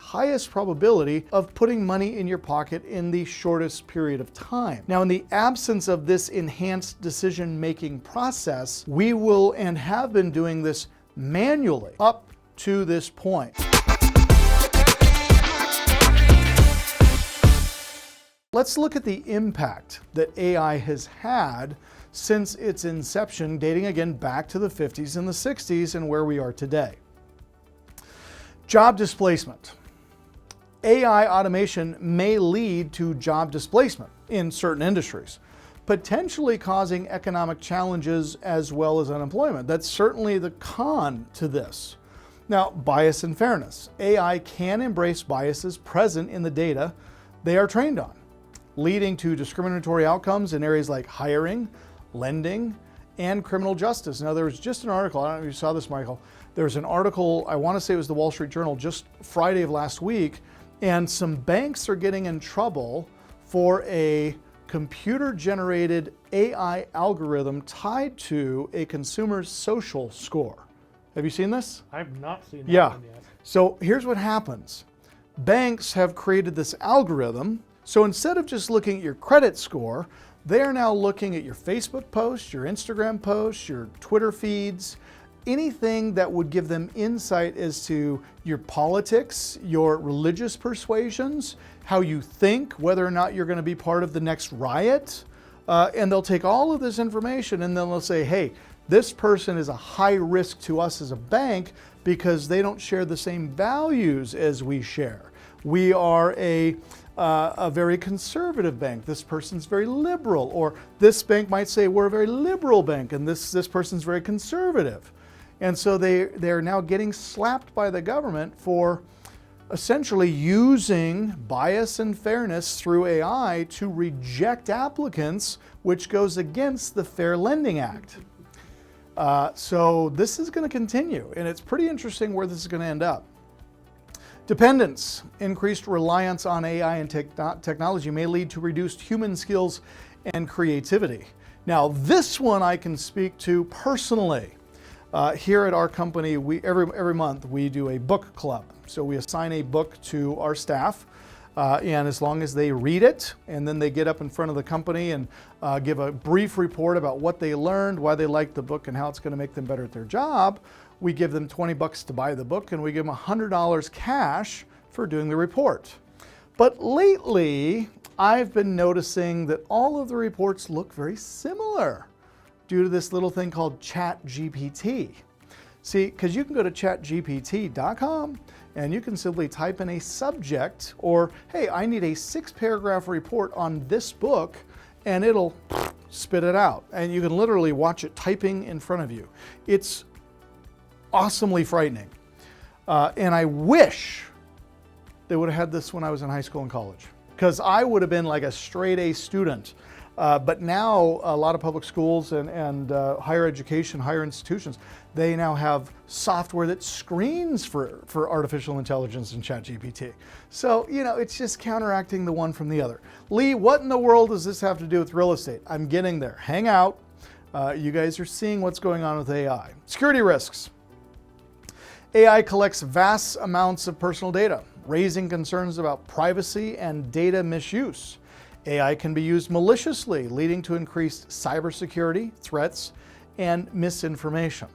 highest probability of putting money in your pocket in the shortest period of time. Now, in the absence of this enhanced decision-making process, we will and have been doing this manually up to this point. Let's look at the impact that AI has had since its inception, dating again back to the 50s and the 60s and where we are today. Job displacement. AI automation may lead to job displacement in certain industries, potentially causing economic challenges as well as unemployment. That's certainly the con to this. Now, bias and fairness. AI can embrace biases present in the data they are trained on, leading to discriminatory outcomes in areas like hiring, lending, and criminal justice. Now, there was just an article, I don't know if you saw this, Michael. There was an article, I want to say it was the Wall Street Journal, just Friday of last week, and some banks are getting in trouble for a computer-generated AI algorithm tied to a consumer's social score. Have you seen this? I've not seen that one yet. So here's what happens. Banks have created this algorithm. So instead of just looking at your credit score, they are now looking at your Facebook posts, your Instagram posts, your Twitter feeds, anything that would give them insight as to your politics, your religious persuasions, how you think, whether or not you're going to be part of the next riot. And they'll take all of this information and then they'll say, hey, this person is a high risk to us as a bank because they don't share the same values as we share. We are a very conservative bank. This person's very liberal. Or this bank might say we're a very liberal bank and this person's very conservative. And so they're now getting slapped by the government for essentially using bias and fairness through AI to reject applicants, which goes against the Fair Lending Act. So this is going to continue, and it's pretty interesting where this is going to end up. Dependence, increased reliance on AI and technology may lead to reduced human skills and creativity. Now, this one I can speak to personally. Here at our company, every month we do a book club. So we assign a book to our staff, and as long as they read it, and then they get up in front of the company and give a brief report about what they learned, why they liked the book, and how it's going to make them better at their job, we give them $20 to buy the book, and we give them $100 cash for doing the report. But lately, I've been noticing that all of the reports look very similar due to this little thing called ChatGPT. See, because you can go to chatgpt.com and you can simply type in a subject or, hey, I need a 6-paragraph report on this book, and it'll spit it out. And you can literally watch it typing in front of you. It's awesomely frightening. And I wish they would have had this when I was in high school and college, because I would have been like a straight A student. But now a lot of public schools and higher education, higher institutions, they now have software that screens for artificial intelligence and ChatGPT. So, you know, it's just counteracting the one from the other. Lee, what in the world does this have to do with real estate? I'm getting there. Hang out. You guys are seeing what's going on with AI. Security risks. AI collects vast amounts of personal data, raising concerns about privacy and data misuse. AI can be used maliciously, leading to increased cybersecurity threats and misinformation.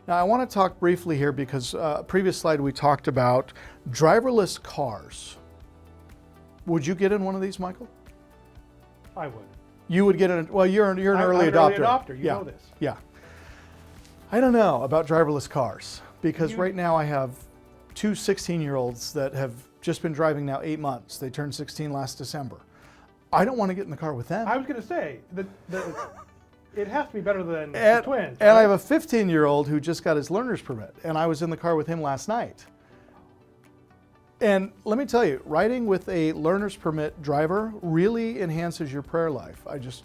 Now, I want to talk briefly here because previous slide we talked about driverless cars. Would you get in one of these, Michael? I would. You would get in. Well, you're an early adopter. I'm an early adopter. You know this. Yeah. I don't know about driverless cars because right now I have two 16-year-olds that have just been driving now 8 months. They turned 16 last December. I don't want to get in the car with them. I was going to say that it has to be better than the twins. And I have a 15-year-old who just got his learner's permit, and I was in the car with him last night. And let me tell you, riding with a learner's permit driver really enhances your prayer life. I just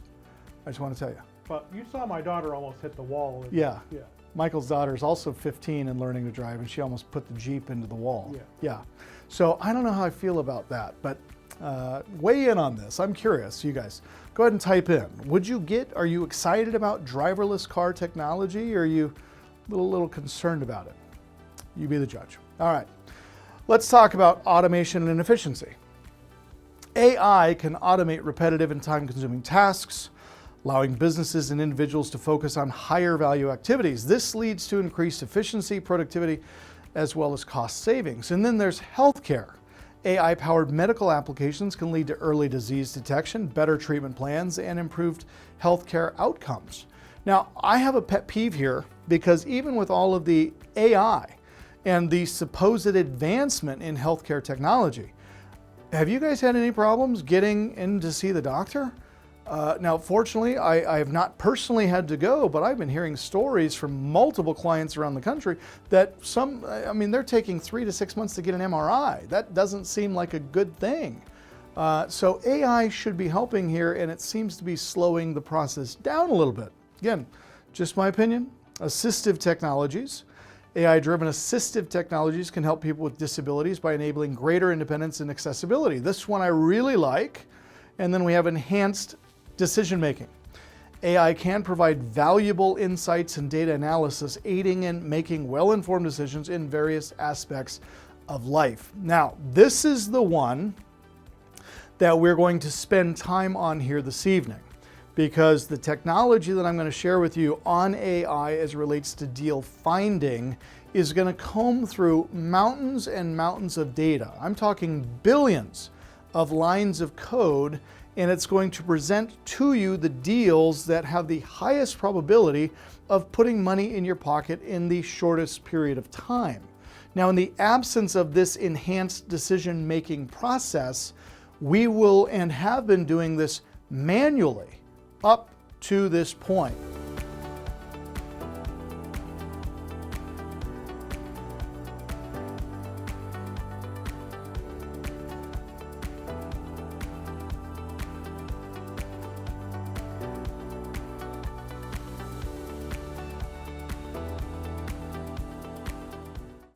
want to tell you. But you saw my daughter almost hit the wall. Yeah. Michael's daughter is also 15 and learning to drive, and she almost put the Jeep into the wall. Yeah. So I don't know how I feel about that, but weigh in on this. I'm curious, you guys. Go ahead and type in. Are you excited about driverless car technology, or are you a little concerned about it? You be the judge. All right. Let's talk about automation and efficiency. AI can automate repetitive and time-consuming tasks, allowing businesses and individuals to focus on higher value activities. This leads to increased efficiency, productivity, as well as cost savings. And then there's healthcare. AI-powered medical applications can lead to early disease detection, better treatment plans, and improved healthcare outcomes. Now, I have a pet peeve here because even with all of the AI and the supposed advancement in healthcare technology, have you guys had any problems getting in to see the doctor? Now, fortunately, I have not personally had to go, but I've been hearing stories from multiple clients around the country that they're taking 3 to 6 months to get an MRI. That doesn't seem like a good thing. So AI should be helping here, and it seems to be slowing the process down a little bit. Again, just my opinion. Assistive technologies. AI-driven assistive technologies can help people with disabilities by enabling greater independence and accessibility. This one I really like. And then we have enhanced decision-making. AI can provide valuable insights and data analysis, aiding in making well-informed decisions in various aspects of life. Now, this is the one that we're going to spend time on here this evening, because the technology that I'm going to share with you on AI as it relates to deal finding is going to comb through mountains and mountains of data. I'm talking billions of lines of code, and it's going to present to you the deals that have the highest probability of putting money in your pocket in the shortest period of time. Now, in the absence of this enhanced decision-making process, we will and have been doing this manually up to this point.